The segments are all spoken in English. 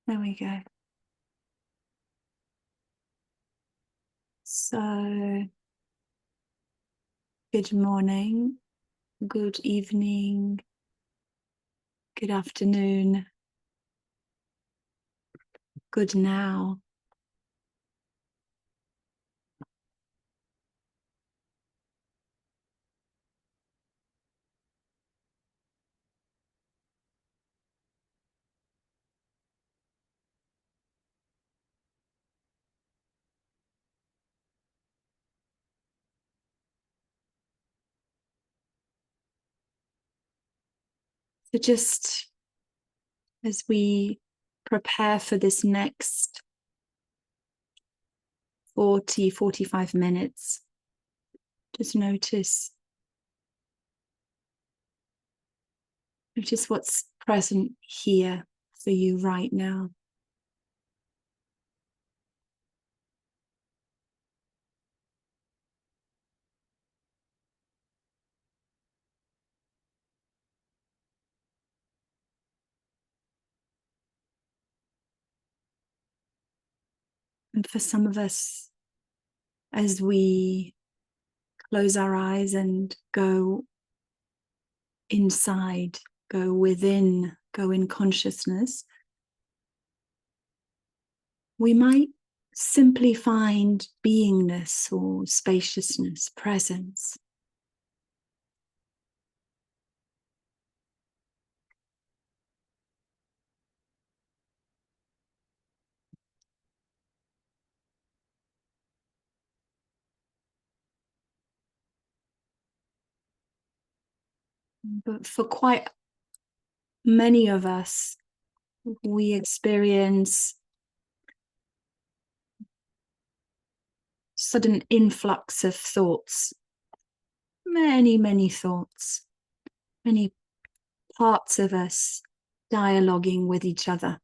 There we go. So, good morning, good evening, good afternoon, good now. So just as we prepare for this next 45 minutes, just notice what's present here for you right now. And for some of us, as we close our eyes and go inside, go within, go in consciousness, we might simply find beingness or spaciousness, presence. But for quite many of us, we experience sudden influx of thoughts, many thoughts, many parts of us dialoguing with each other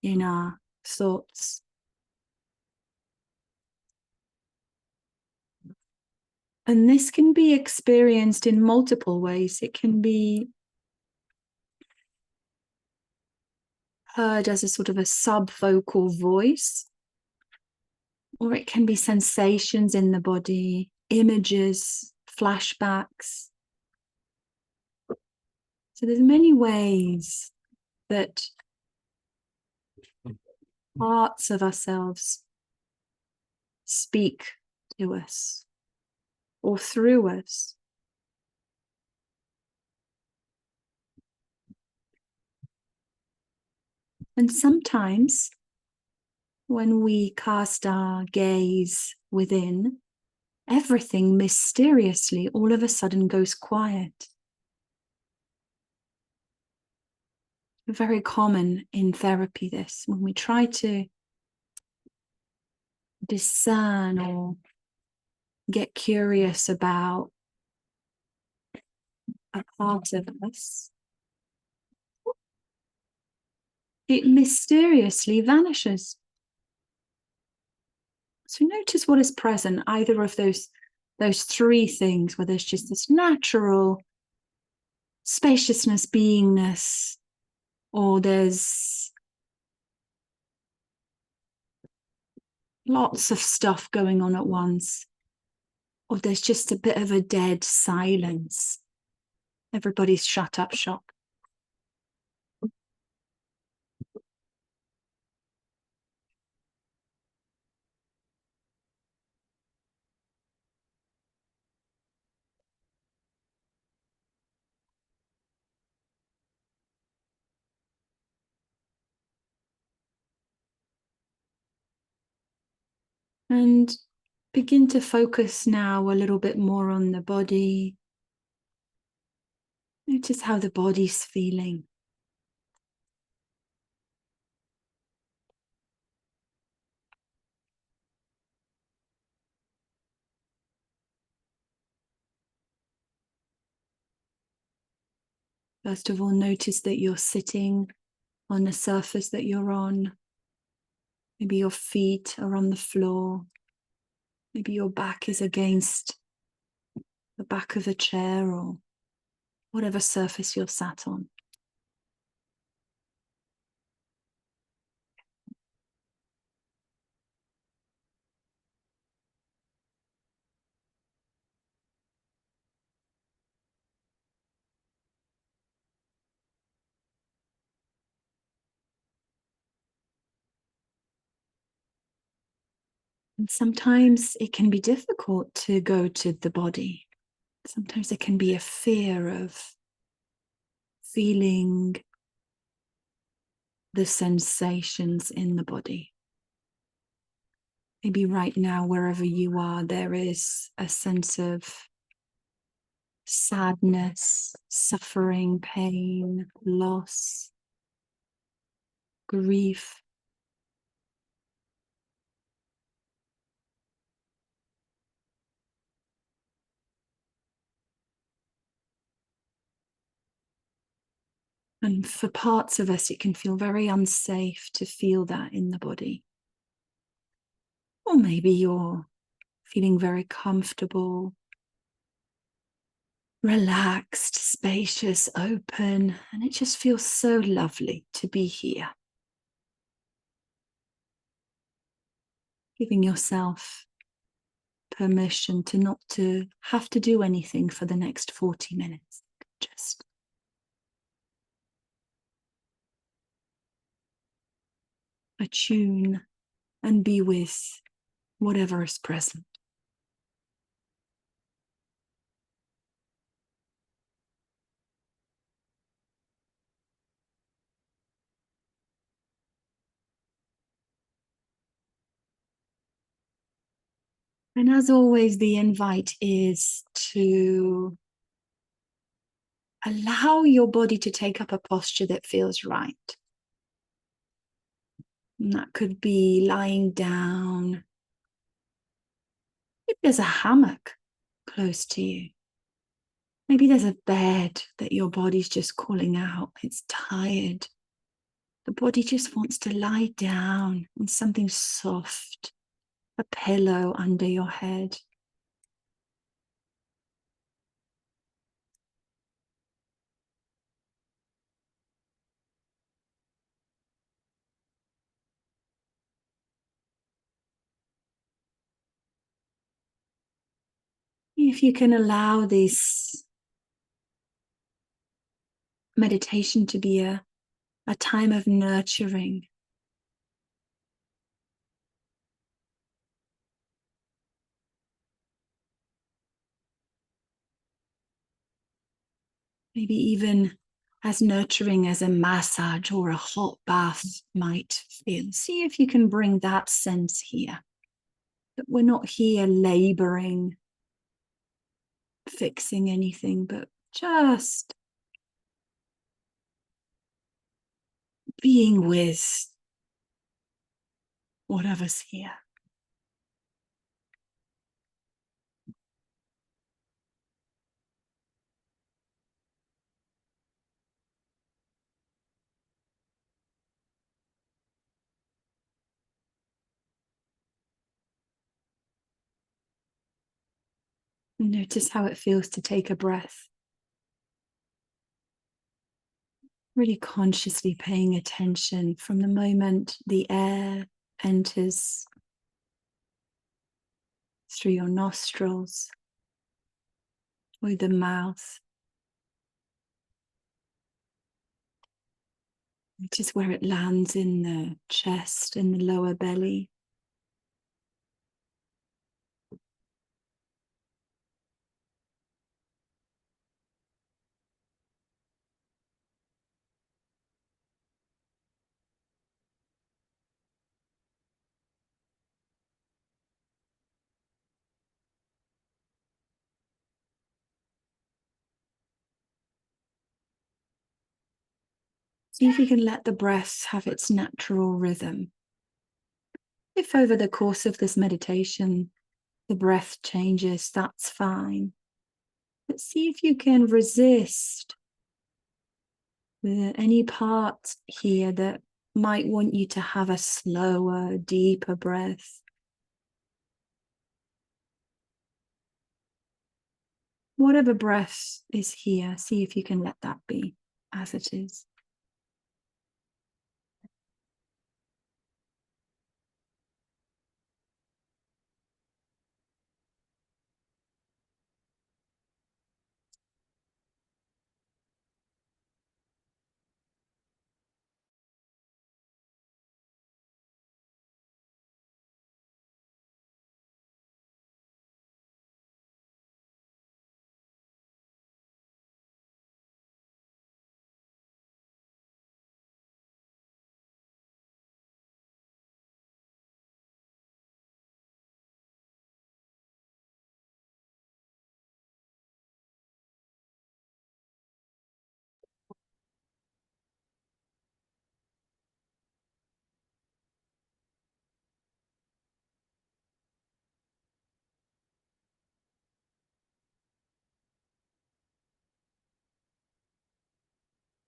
in our thoughts. And this can be experienced in multiple ways. It can be heard as a sort of a subvocal voice, or it can be sensations in the body, images, flashbacks. So there's many ways that parts of ourselves speak to us or through us. And sometimes when we cast our gaze within, everything mysteriously all of a sudden goes quiet. Very common in therapy, this, when we try to discern or get curious about a part of us, it mysteriously vanishes. So notice what is present, either of those three things, where there's just this natural spaciousness, beingness, or there's lots of stuff going on at once, or there's just a bit of a dead silence. Everybody's shut up shop. And begin to focus now a little bit more on the body. Notice how the body's feeling. First of all, notice that you're sitting on the surface that you're on. Maybe your feet are on the floor. Maybe your back is against the back of a chair or whatever surface you're sat on. And sometimes it can be difficult to go to the body. Sometimes there can be a fear of feeling the sensations in the body. Maybe right now, wherever you are, there is a sense of sadness, suffering, pain, loss, grief. And for parts of us, it can feel very unsafe to feel that in the body. Or maybe you're feeling very comfortable, relaxed, spacious, open, and it just feels so lovely to be here. Giving yourself permission to not to have to do anything for the next 40 minutes. Just attune and be with whatever is present. And as always, the invite is to allow your body to take up a posture that feels right. And that could be lying down. Maybe there's a hammock close to you. Maybe there's a bed that your body's just calling out. It's tired. The body just wants to lie down on something soft, a pillow under your head. If you can allow this meditation to be a time of nurturing, maybe even as nurturing as a massage or a hot bath might feel. See if you can bring that sense here, that we're not here laboring, fixing anything, but just being with whatever's here. Notice how it feels to take a breath. Really consciously paying attention from the moment the air enters through your nostrils or the mouth. Notice where it lands in the chest and the lower belly. See if you can let the breath have its natural rhythm. If over the course of this meditation, the breath changes, that's fine. But see if you can resist any part here that might want you to have a slower, deeper breath. Whatever breath is here, see if you can let that be as it is.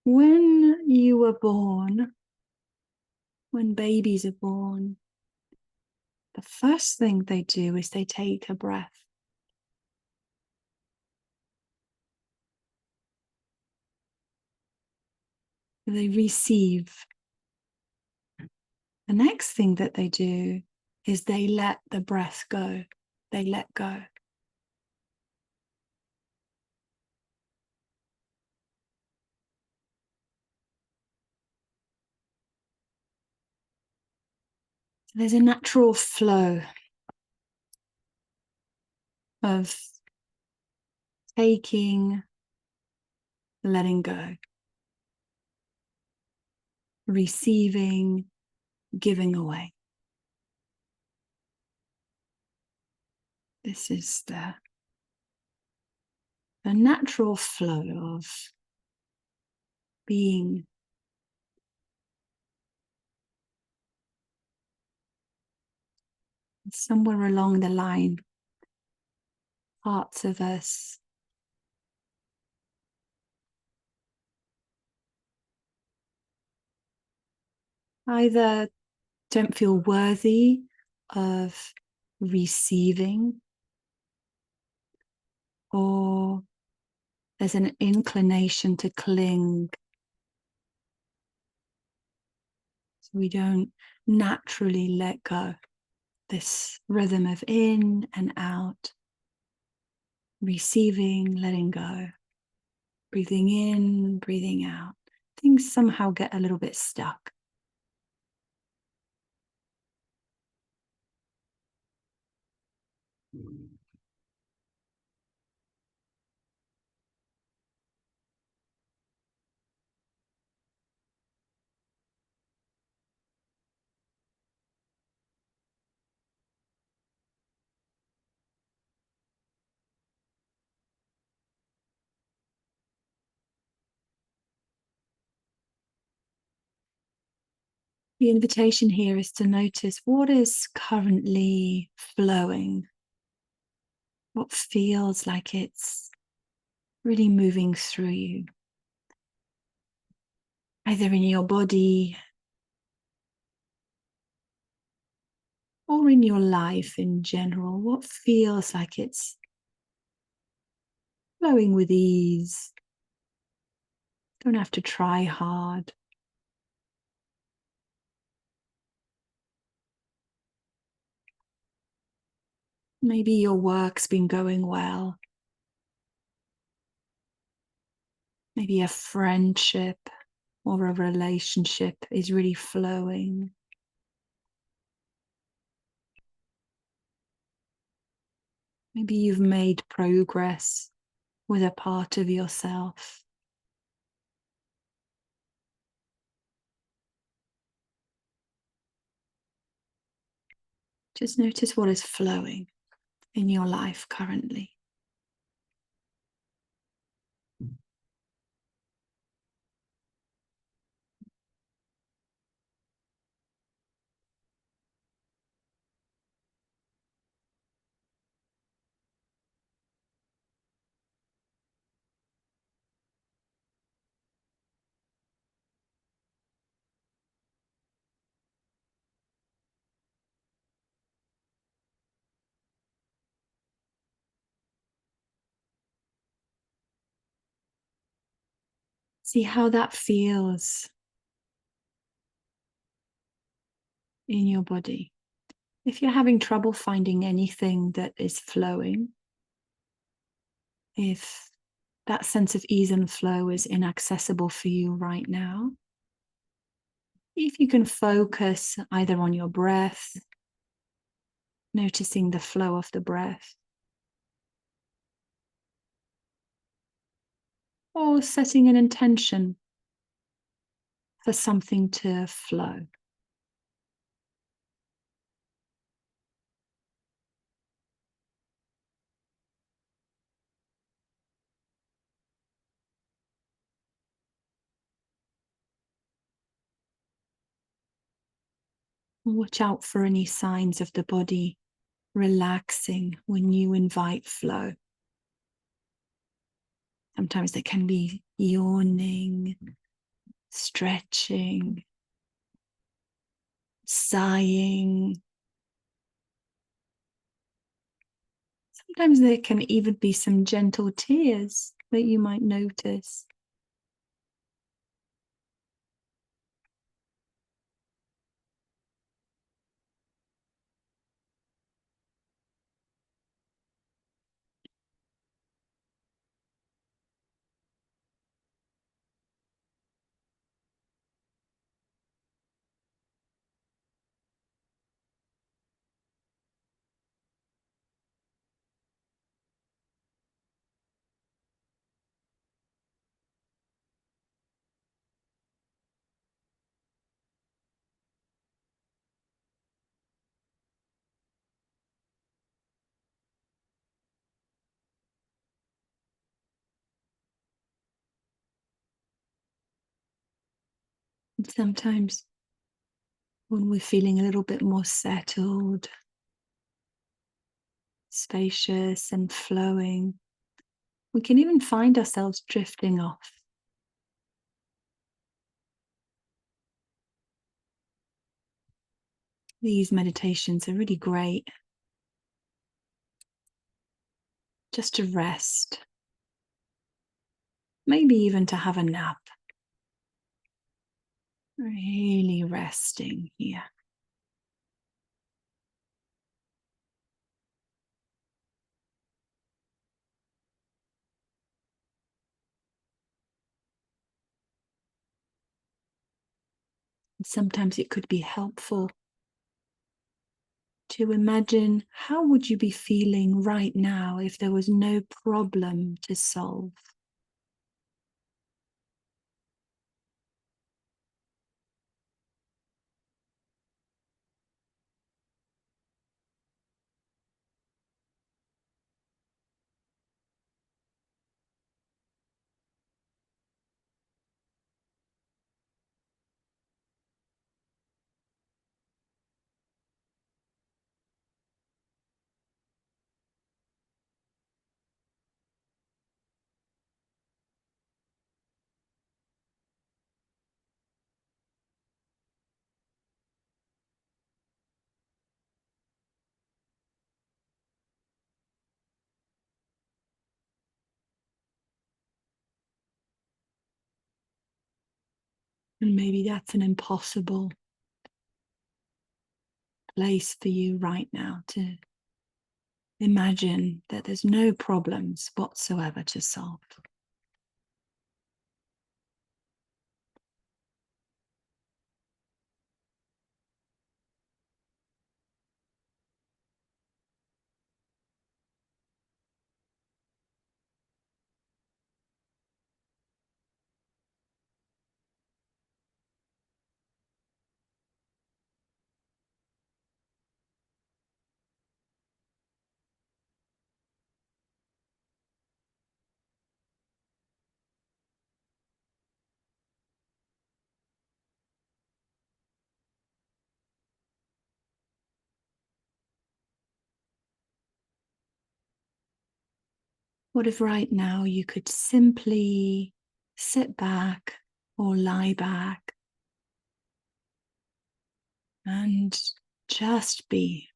When you were born, when babies are born, the first thing they do is they take a breath. They receive. The next thing that they do is they let the breath go. They let go. There's a natural flow of taking, letting go, receiving, giving away. This is the natural flow of being. Somewhere along the line, parts of us either don't feel worthy of receiving, or there's an inclination to cling. So we don't naturally let go. This rhythm of in and out, receiving, letting go, breathing in, breathing out. Things somehow get a little bit stuck. The invitation here is to notice what is currently flowing, what feels like it's really moving through you, either in your body or in your life in general. What feels like it's flowing with ease. Don't have to try hard. Maybe your work's been going well. Maybe a friendship or a relationship is really flowing. Maybe you've made progress with a part of yourself. Just notice what is flowing in your life currently. See how that feels in your body. If you're having trouble finding anything that is flowing, if that sense of ease and flow is inaccessible for you right now, if you can focus either on your breath, noticing the flow of the breath, or setting an intention for something to flow. Watch out for any signs of the body relaxing when you invite flow. Sometimes there can be yawning, stretching, sighing. Sometimes there can even be some gentle tears that you might notice. And sometimes when we're feeling a little bit more settled, spacious and flowing, we can even find ourselves drifting off. These meditations are really great just to rest, maybe even to have a nap. Really resting here. And sometimes it could be helpful to imagine how would you be feeling right now if there was no problem to solve. And maybe that's an impossible place for you right now to imagine that there's no problems whatsoever to solve. What if right now you could simply sit back or lie back and just be?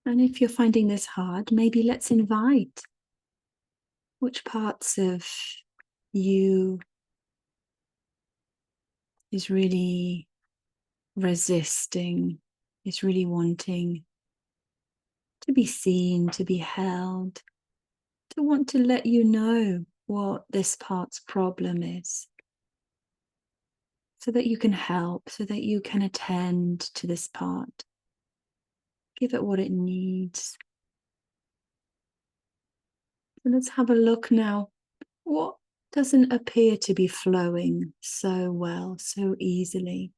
And if you're finding this hard, maybe let's invite which parts of you is really resisting, is really wanting to be seen, to be held, to want to let you know what this part's problem is, so that you can help, so that you can attend to this part. Give it what it needs. So let's have a look now. What doesn't appear to be flowing so well, so easily?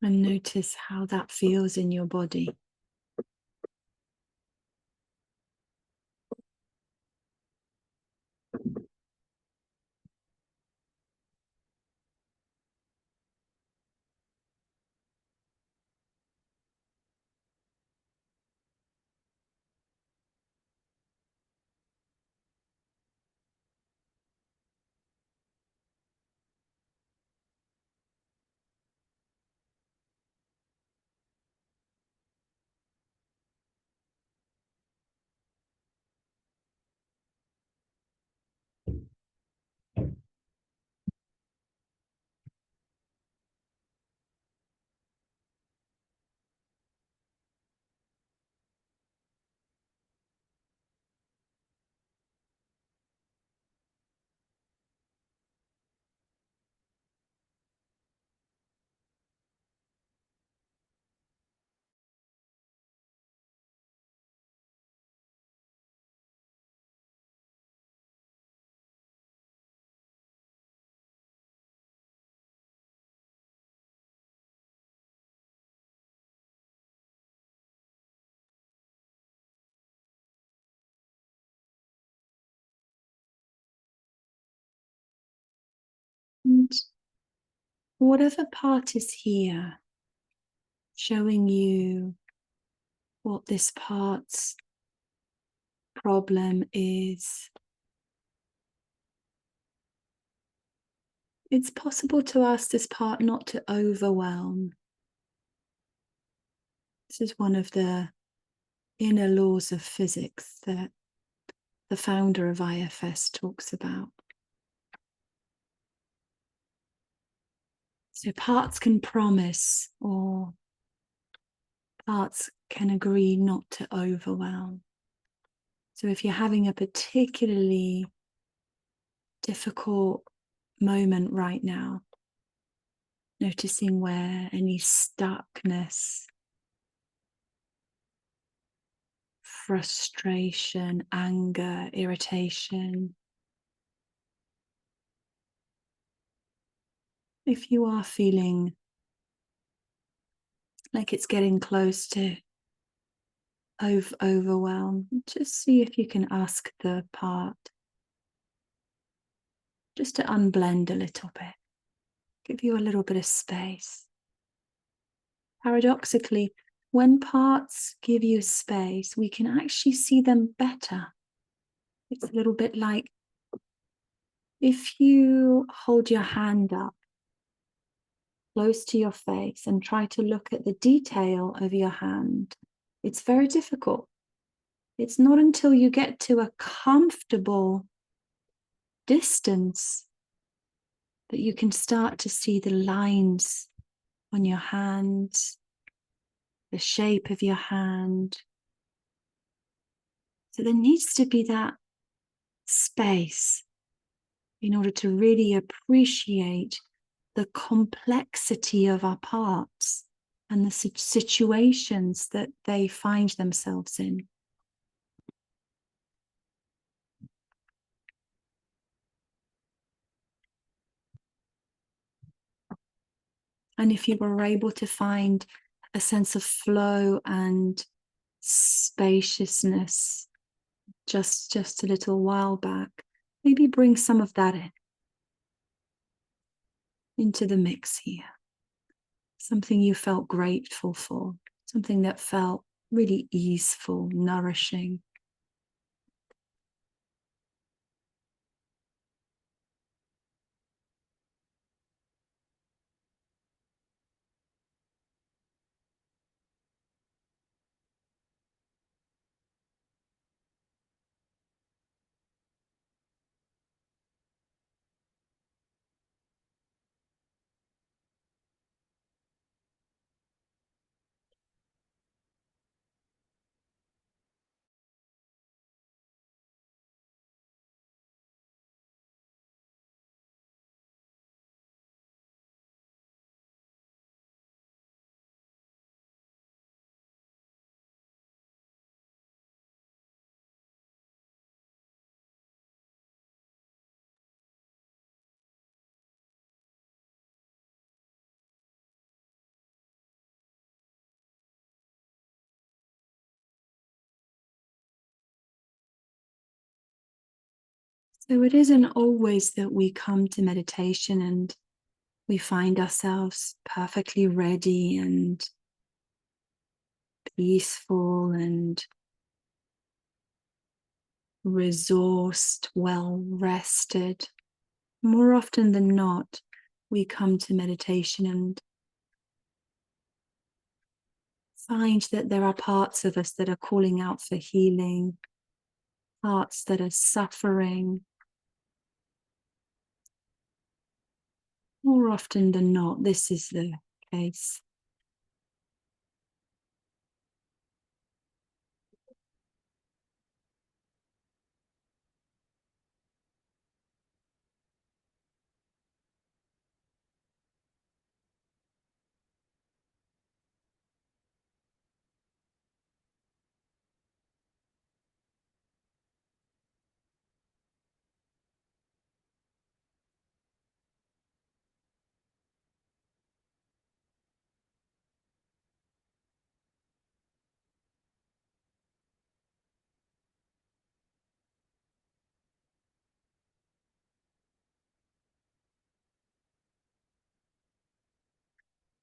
And notice how that feels in your body. And whatever part is here, showing you what this part's problem is, it's possible to ask this part not to overwhelm. This is one of the inner laws of physics that the founder of IFS talks about. So parts can promise, or parts can agree not to overwhelm. So if you're having a particularly difficult moment right now, noticing where any stuckness, frustration, anger, irritation, if you are feeling like it's getting close to overwhelm, just see if you can ask the part just to unblend a little bit, give you a little bit of space. Paradoxically, when parts give you space, we can actually see them better. It's a little bit like if you hold your hand up close to your face and try to look at the detail of your hand. It's very difficult. It's not until you get to a comfortable distance that you can start to see the lines on your hands, the shape of your hand. So there needs to be that space in order to really appreciate the complexity of our parts and the situations that they find themselves in. And if you were able to find a sense of flow and spaciousness just a little while back, maybe bring some of that into the mix here. Something you felt grateful for, something that felt really easeful, nourishing. So it isn't always that we come to meditation and we find ourselves perfectly ready and peaceful and resourced, well rested. More often than not, we come to meditation and find that there are parts of us that are calling out for healing, parts that are suffering. More often than not, this is the case.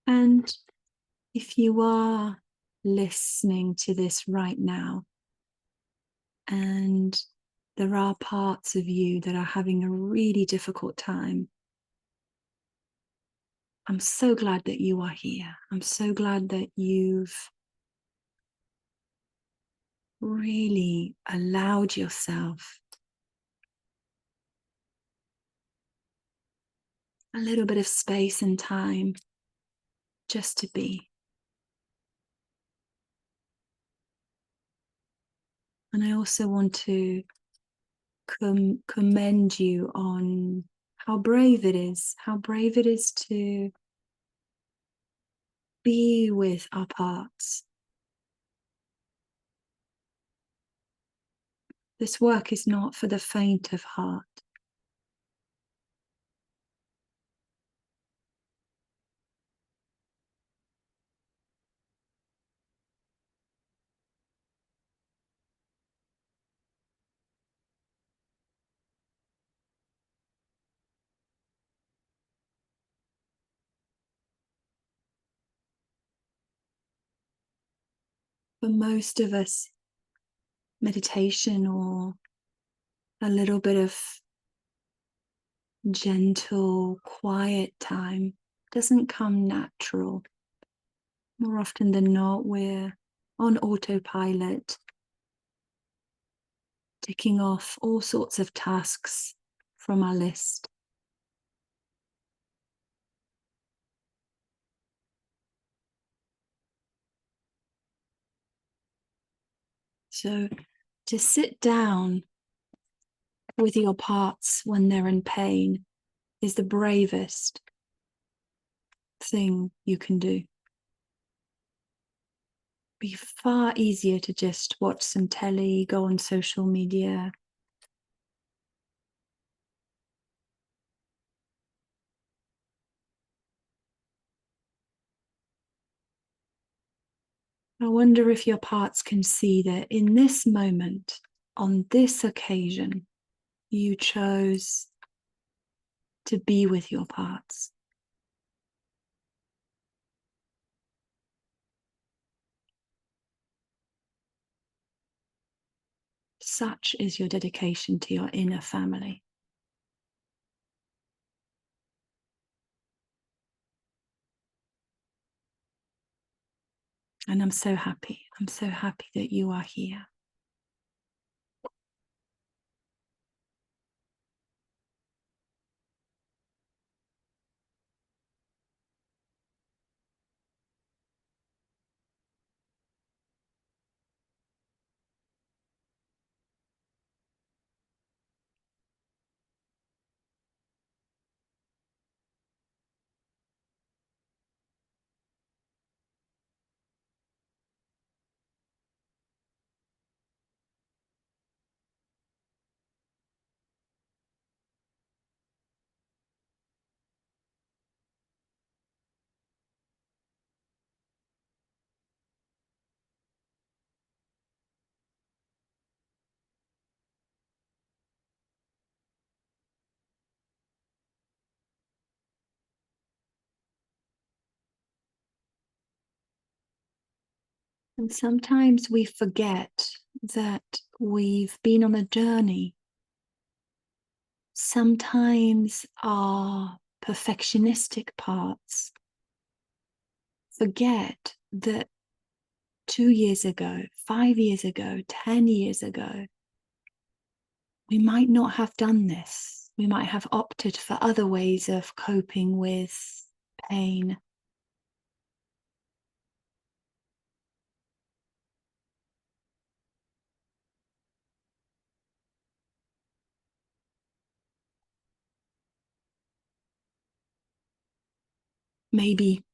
And if you are listening to this right now, and there are parts of you that are having a really difficult time, I'm so glad that you are here. I'm so glad that you've really allowed yourself a little bit of space and time just to be. And I also want to commend you on how brave it is to be with our parts. This work is not for the faint of heart. For most of us, meditation or a little bit of gentle, quiet time doesn't come natural. More often than not, we're on autopilot, ticking off all sorts of tasks from our list. So to sit down with your parts when they're in pain is the bravest thing you can do. Be far easier to just watch some telly, go on social media. I wonder if your parts can see that in this moment, on this occasion, you chose to be with your parts. Such is your dedication to your inner family. And I'm so happy. I'm so happy that you are here. And sometimes we forget that we've been on a journey. Sometimes our perfectionistic parts forget that 2 years ago, 5 years ago, 10 years ago, we might not have done this. We might have opted for other ways of coping with pain. Maybe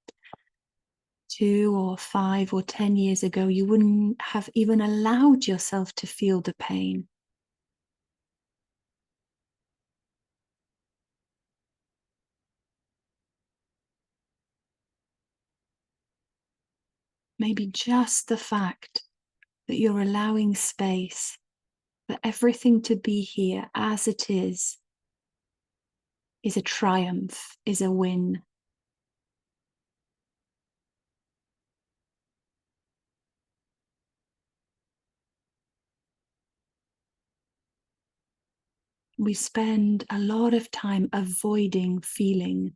2 or 5 or 10 years ago, you wouldn't have even allowed yourself to feel the pain. Maybe just the fact that you're allowing space for everything to be here as it is a triumph, is a win. We spend a lot of time avoiding feeling.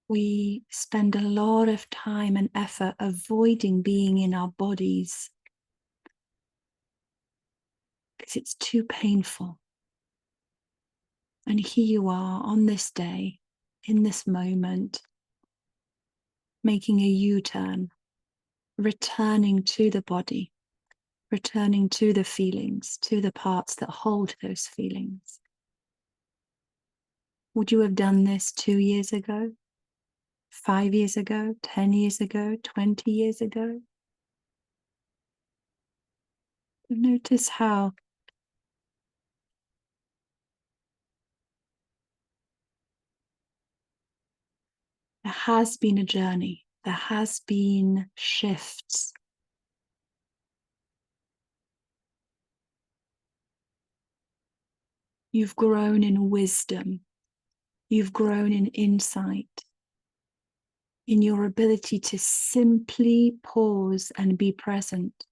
We spend a lot of time and effort avoiding being in our bodies because it's too painful. And here you are on this day, in this moment, making a U-turn, returning to the body, returning to the feelings, to the parts that hold those feelings. Would you have done this 2 years ago, 5 years ago, 10 years ago, 20 years ago? Notice how there has been a journey, there has been shifts. You've grown in wisdom, you've grown in insight, in your ability to simply pause and be present.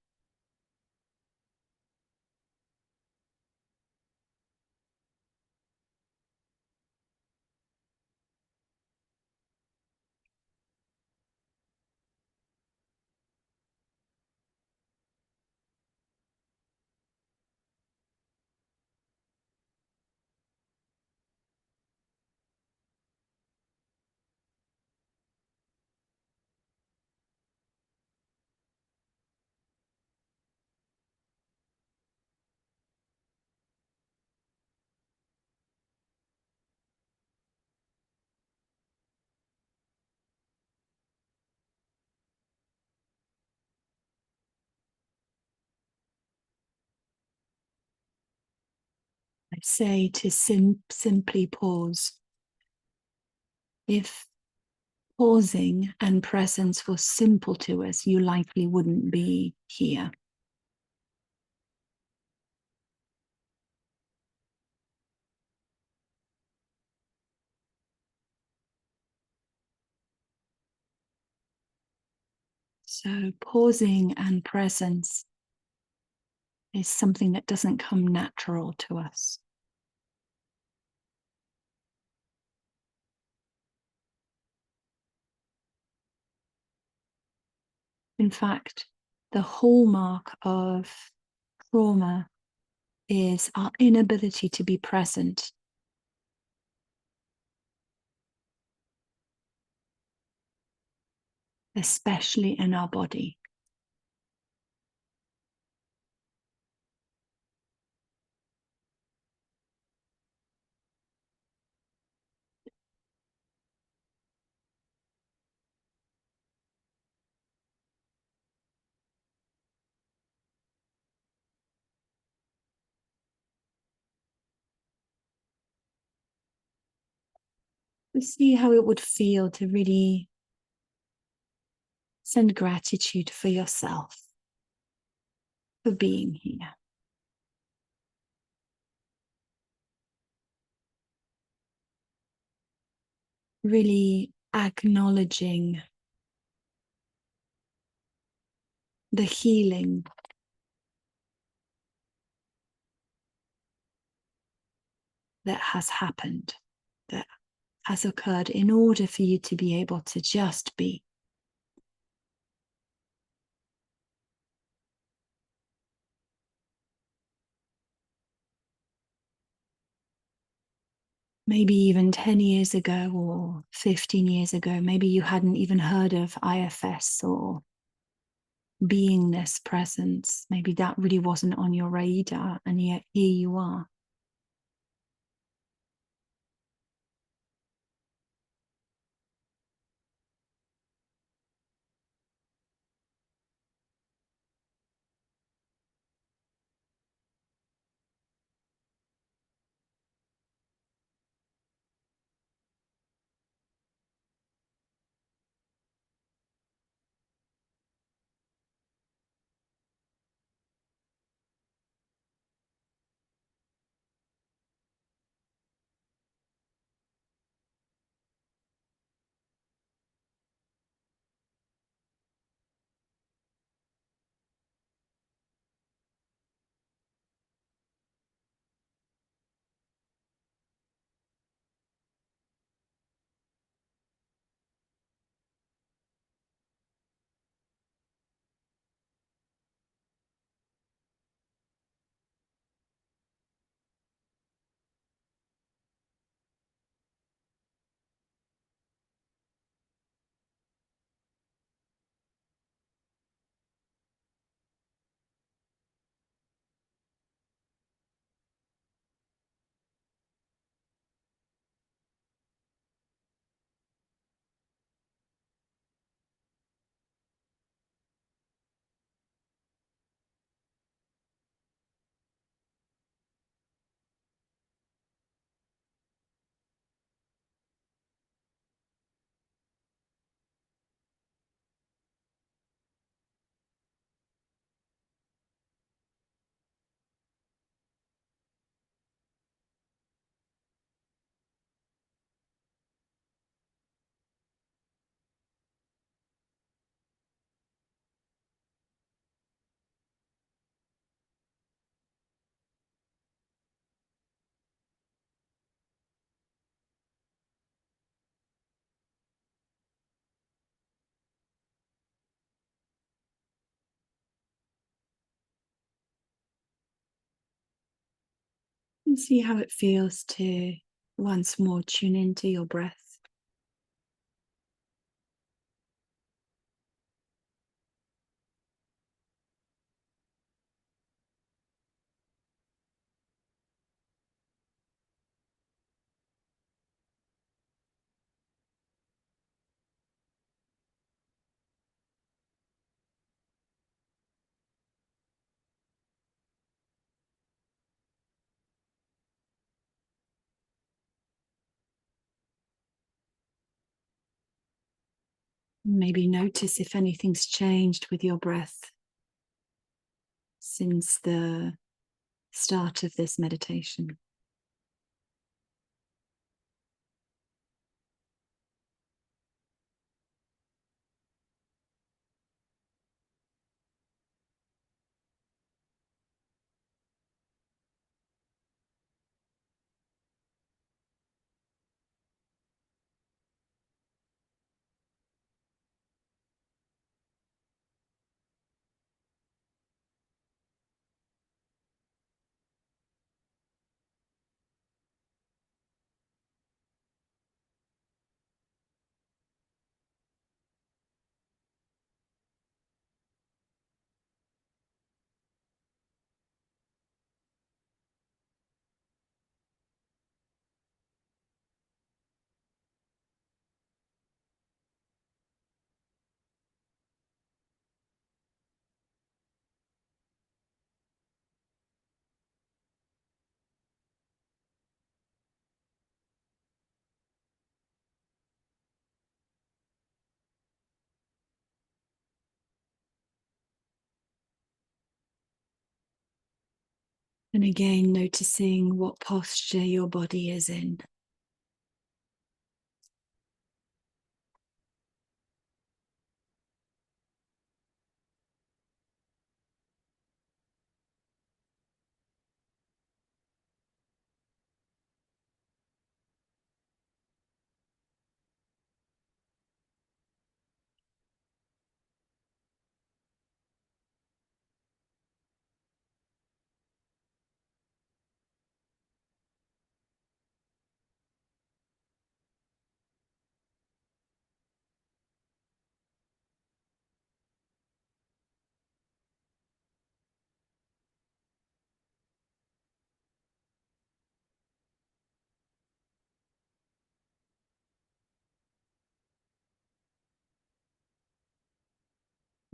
I say to simply pause. If pausing and presence was simple to us, you likely wouldn't be here. So pausing and presence is something that doesn't come natural to us. In fact, the hallmark of trauma is our inability to be present. Especially in our body. We see how it would feel to really send gratitude for yourself for being here. really acknowledging the healing that has happened, that has occurred in order for you to be able to just be. Maybe even 10 years ago or 15 years ago, maybe you hadn't even heard of IFS or beingness presence. Maybe that really wasn't on your radar, and yet here you are. And see how it feels to once more tune into your breath. Maybe notice if anything's changed with your breath since the start of this meditation. And again, noticing what posture your body is in.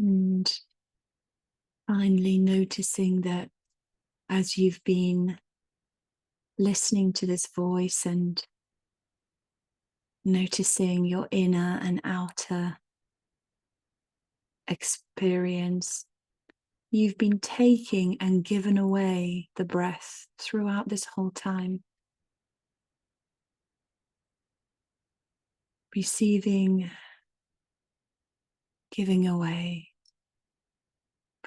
And finally noticing that as you've been listening to this voice and noticing your inner and outer experience, you've been taking and giving away the breath throughout this whole time. Receiving, giving away,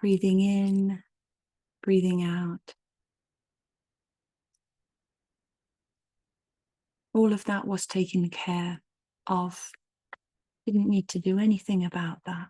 breathing in, breathing out. All of that was taken care of. Didn't need to do anything about that.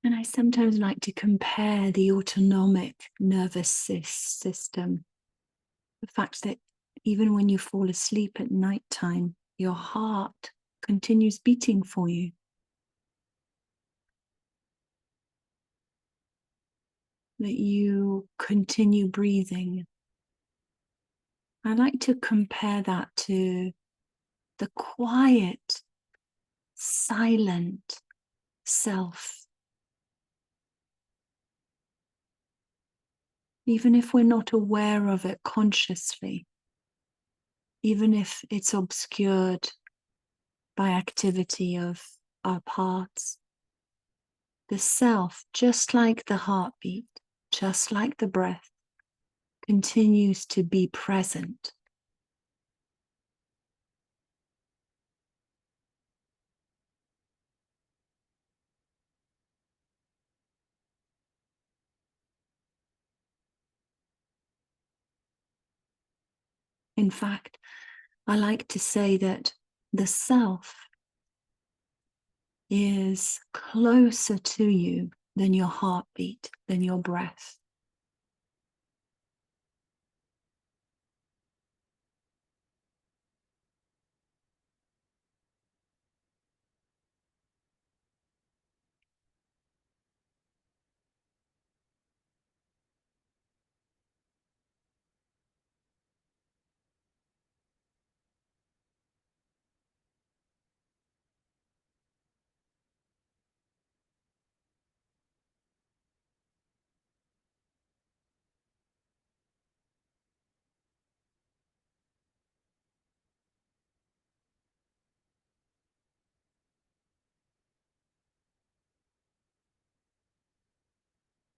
And I sometimes like to compare the autonomic nervous system, the fact that even when you fall asleep at nighttime, your heart continues beating for you. That you continue breathing. I like to compare that to the quiet, silent self. Even if we're not aware of it consciously, even if it's obscured by activity of our parts, the self, just like the heartbeat, just like the breath, continues to be present. In fact, I like to say that the self is closer to you than your heartbeat, than your breath.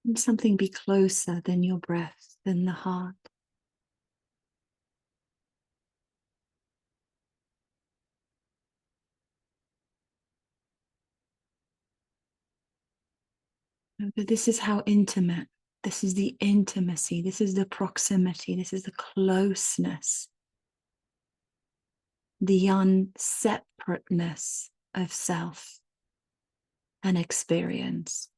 And something be closer than your breath, than the heart. But this is how intimate, this is the intimacy, this is the proximity, this is the closeness, the unseparateness of self and experience.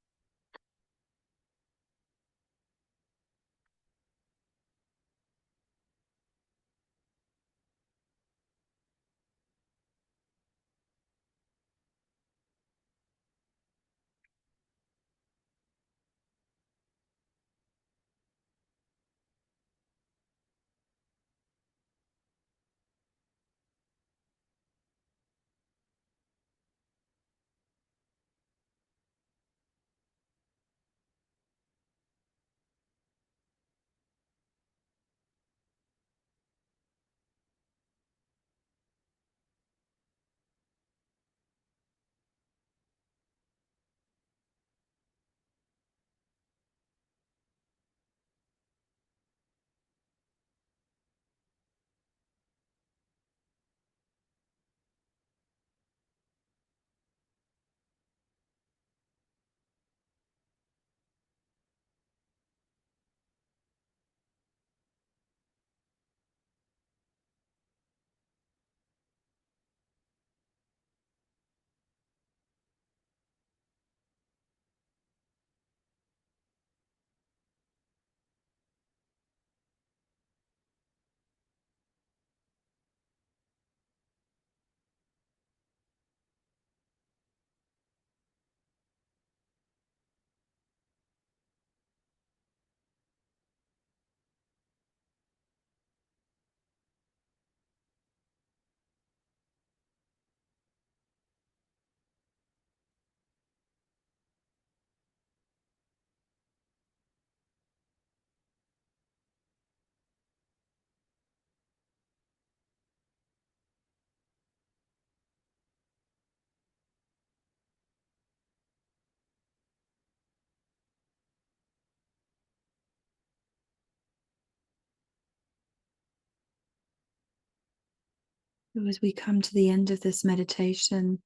So as we come to the end of this meditation,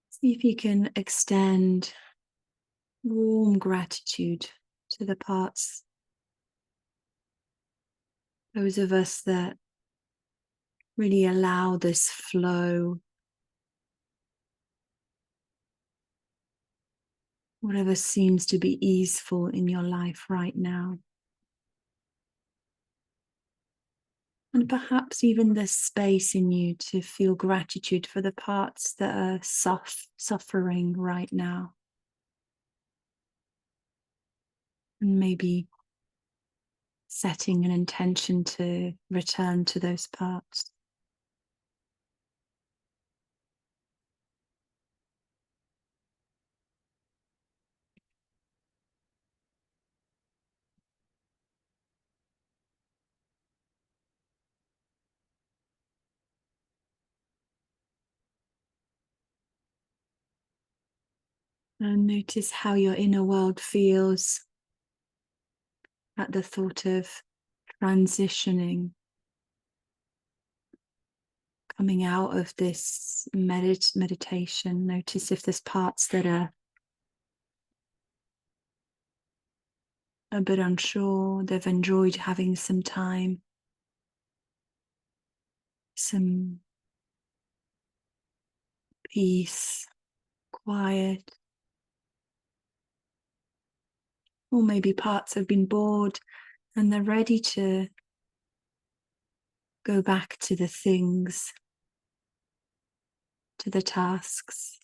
see if you can extend warm gratitude to the parts, those of us that really allow this flow, whatever seems to be easeful in your life right now. And perhaps even there's space in you to feel gratitude for the parts that are suffering right now. And maybe setting an intention to return to those parts. And notice how your inner world feels at the thought of transitioning, coming out of this meditation. Notice if there's parts that are a bit unsure, they've enjoyed having some time, some peace, quiet, or maybe parts have been bored and they're ready to go back to the things, to the tasks.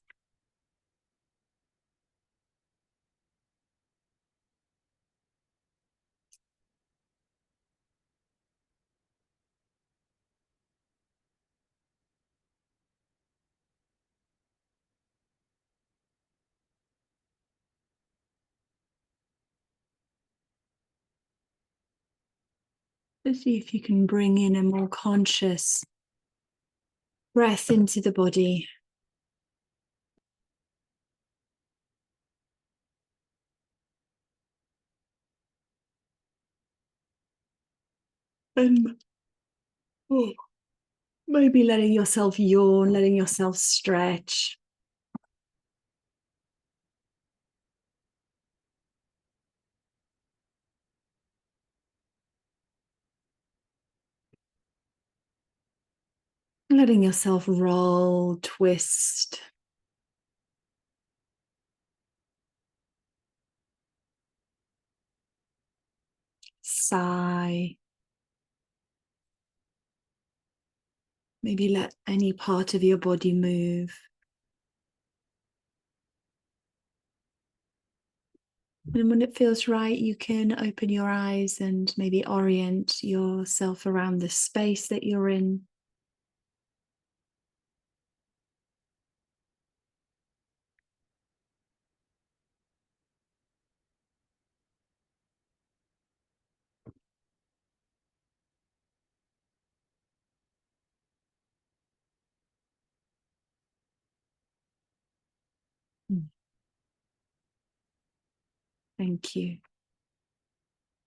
So see if you can bring in a more conscious breath into the body. And maybe letting yourself yawn, letting yourself stretch. Letting yourself roll, twist. Sigh. Maybe let any part of your body move. And when it feels right, you can open your eyes and maybe orient yourself around the space that you're in. Thank you.